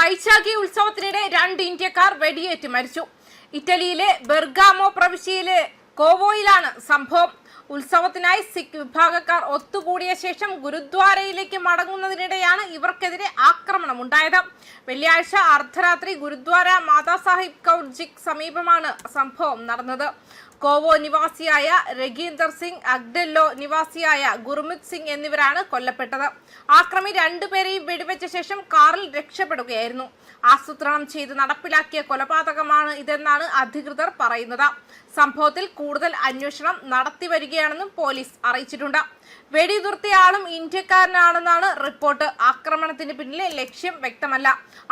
വൈശാഖി ഉത്സവത്തിനിടെ 2 ഇന്ത്യക്കാർ വെടിയേറ്റ് മരിച്ചു. ഇറ്റലിയിലെ ബെർഗാമോ പ്രവിശ്യയിലെ കോവോയിലാണ് സംഭവം. ഉത്സവത്തിനായി സിഖ് വിഭാഗക്കാർ ഒത്തുകൂടിയ ശേഷം ഗുരുദ്വാരയിലേക്ക് മടങ്ങുന്നതിനിടെയാണ് ഇവർക്കെതിരെ ആക്രമണമുണ്ടായത്. വെള്ളിയാഴ്ച അർദ്ധരാത്രി ഗുരുദ്വാര മാതാ സാഹിബ് കൗർജിക്ക് സമീപമാണ് സംഭവം നടന്നത്. കോവോ നിവാസിയായ രഗീന്ദർ സിംഗ്, അഗ്ഡെല്ലോ നിവാസിയായ ഗുർമിത് സിംഗ് എന്നിവരാണ് കൊല്ലപ്പെട്ടത്. ആക്രമി 2 പേരെയും വെടിവെച്ച ശേഷം കാറിൽ രക്ഷപ്പെടുകയായിരുന്നു. ആസൂത്രണം ചെയ്ത് നടപ്പിലാക്കിയ കൊലപാതകമാണ് ഇതെന്നാണ് അധികൃതർ പറയുന്നത്. സംഭവത്തിൽ കൂടുതൽ അന്വേഷണം നടത്തിവരികയാണെന്നും പോലീസ് അറിയിച്ചിട്ടുണ്ട്. വെടിയുതിർത്തിയ ആളും ഇന്ത്യക്കാരനാണെന്നാണ് റിപ്പോർട്ട്. ആക്രമണത്തിന് പിന്നിലെ ലക്ഷ്യം വ്യക്തമല്ല.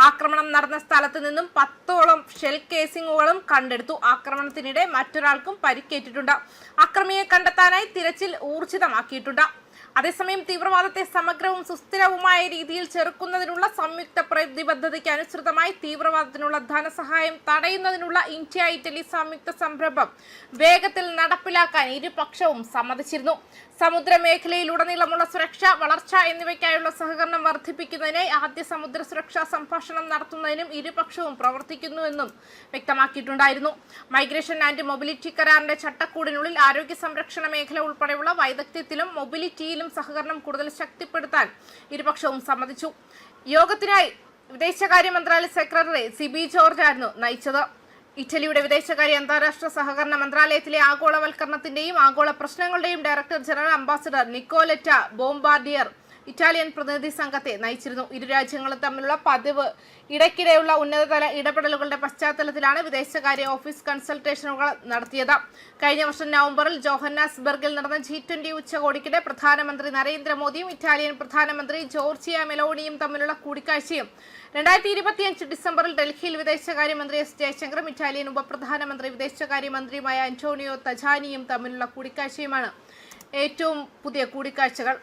ആക്രമണം നടന്ന സ്ഥലത്ത് നിന്നും 10ഓളം ഷെൽ കേസിംഗുകളും കണ്ടെടുത്തു. ആക്രമണത്തിനിടെ മറ്റൊരാൾക്കും പരിക്കേറ്റിട്ടുണ്ട്. അക്രമിയെ കണ്ടെത്താനായി തിരച്ചിൽ ഊർജിതമാക്കിയിട്ടുണ്ട്. അതേസമയം തീവ്രവാദത്തെ സമഗ്രവും സുസ്ഥിരവുമായ രീതിയിൽ ചെറുക്കുന്നതിനുള്ള സംയുക്ത പ്രതിബദ്ധതയ്ക്ക് അനുസൃതമായി തീവ്രവാദത്തിനുള്ള ധനസഹായം തടയുന്നതിനുള്ള ഇന്ത്യ ഇറ്റലി സംയുക്ത സംരംഭം വേഗത്തിൽ നടപ്പിലാക്കാൻ ഇരുപക്ഷവും സമ്മതിച്ചിരുന്നു. സമുദ്രമേഖലയിലുടനീളമുള്ള സുരക്ഷ, വളർച്ച എന്നിവയ്ക്കായുള്ള സഹകരണം വർദ്ധിപ്പിക്കുന്നതിനായി ആദ്യ സമുദ്ര സുരക്ഷാ സംഭാഷണം നടത്തുന്നതിനും ഇരുപക്ഷവും പ്രവർത്തിക്കുന്നുവെന്നും വ്യക്തമാക്കിയിട്ടുണ്ടായിരുന്നു. മൈഗ്രേഷൻ ആൻഡ് മൊബിലിറ്റി കരാറിന്റെ ചട്ടക്കൂടിനുള്ളിൽ ആരോഗ്യ സംരക്ഷണ മേഖല ഉൾപ്പെടെയുള്ള വൈദഗ്ധ്യത്തിലും മൊബിലിറ്റിയിലും സഹകരണം കൂടുതൽ ശക്തിപ്പെടുത്താൻ ഇരുപക്ഷവും സമ്മതിച്ചു. യോഗത്തിനായി വിദേശകാര്യ മന്ത്രാലയ സെക്രട്ടറി സിബി ജോർജ് ആയിരുന്നു നയിച്ചത്. ഇറ്റലിയുടെ വിദേശകാര്യ അന്താരാഷ്ട്ര സഹകരണ മന്ത്രാലയത്തിലെ ആഗോളവൽക്കരണത്തിന്റെയും ആഗോള പ്രശ്നങ്ങളുടെയും director general ambassador Nicoletta Bombardier Italian പ്രതിനിധി സംഘത്തെ നയിച്ചിരുന്നു. ഇരു രാജ്യങ്ങളും തമ്മിലുള്ള പതിവ് ഇടയ്ക്കിടെയുള്ള ഉന്നതതല ഇടപെടലുകളുടെ പശ്ചാത്തലത്തിലാണ് വിദേശകാര്യ ഓഫീസ് കൺസൾട്ടേഷനുകൾ നടത്തിയത്. കഴിഞ്ഞ വർഷം നവംബറിൽ ജോഹന്നാസ്ബർഗിൽ നടന്ന G20 ഉച്ചകോടിക്കിടെ പ്രധാനമന്ത്രി നരേന്ദ്രമോദിയും ഇറ്റാലിയൻ പ്രധാനമന്ത്രി ജോർജിയ മെലോണിയും തമ്മിലുള്ള കൂടിക്കാഴ്ചയും 2025 ഡിസംബറിൽ ഡൽഹിയിൽ വിദേശകാര്യമന്ത്രി എസ് ജയശങ്കറും ഇറ്റാലിയൻ ഉപപ്രധാനമന്ത്രി വിദേശകാര്യമന്ത്രിയുമായ അന്റോണിയോ തജാനിയും തമ്മിലുള്ള കൂടിക്കാഴ്ചയുമാണ് ഏറ്റവും പുതിയ കൂടിക്കാഴ്ചകൾ.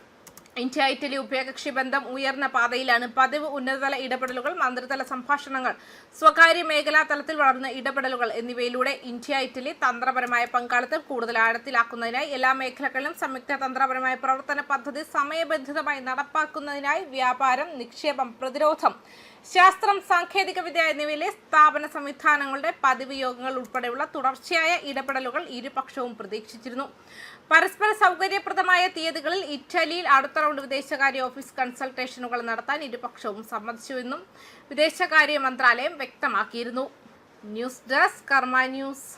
ഇന്ത്യ ഇറ്റലി ഉഭയകക്ഷി ബന്ധം ഉയർന്ന പാതയിലാണ്. പതിവ് ഉന്നതതല ഇടപെടലുകൾ, മന്ത്രിതല സംഭാഷണങ്ങൾ, സ്വകാര്യ മേഖലാ തലത്തിൽ വളർന്ന ഇടപെടലുകൾ എന്നിവയിലൂടെ ഇന്ത്യ ഇറ്റലി തന്ത്രപരമായ പങ്കാളിത്തം കൂടുതൽ ആഴത്തിലാക്കുന്നതിനായി എല്ലാ മേഖലകളിലും സംയുക്ത തന്ത്രപരമായ പ്രവർത്തന പദ്ധതി സമയബന്ധിതമായി നടപ്പാക്കുന്നതിനായി വ്യാപാരം, നിക്ഷേപം, പ്രതിരോധം, ശാസ്ത്രം, സാങ്കേതികവിദ്യ എന്നിവയിലെ സ്ഥാപന സംവിധാനങ്ങളുടെ പതിവ് യോഗങ്ങൾ ഉൾപ്പെടെയുള്ള തുടർച്ചയായ ഇടപെടലുകൾ ഇരുപക്ഷവും പ്രതീക്ഷിച്ചിരുന്നു. പരസ്പര സൗകര്യപ്രദമായ തീയതികളിൽ ഇറ്റലിയിൽ അടുത്ത റൗണ്ട് വിദേശകാര്യ ഓഫീസ് കൺസൾട്ടേഷനുകൾ നടത്താൻ ഇരുപക്ഷവും സമ്മതിച്ചുവെന്നും വിദേശകാര്യ മന്ത്രാലയം വ്യക്തമാക്കിയിരുന്നു. ന്യൂസ് ഡെസ്ക് കർമ്മ ന്യൂസ്.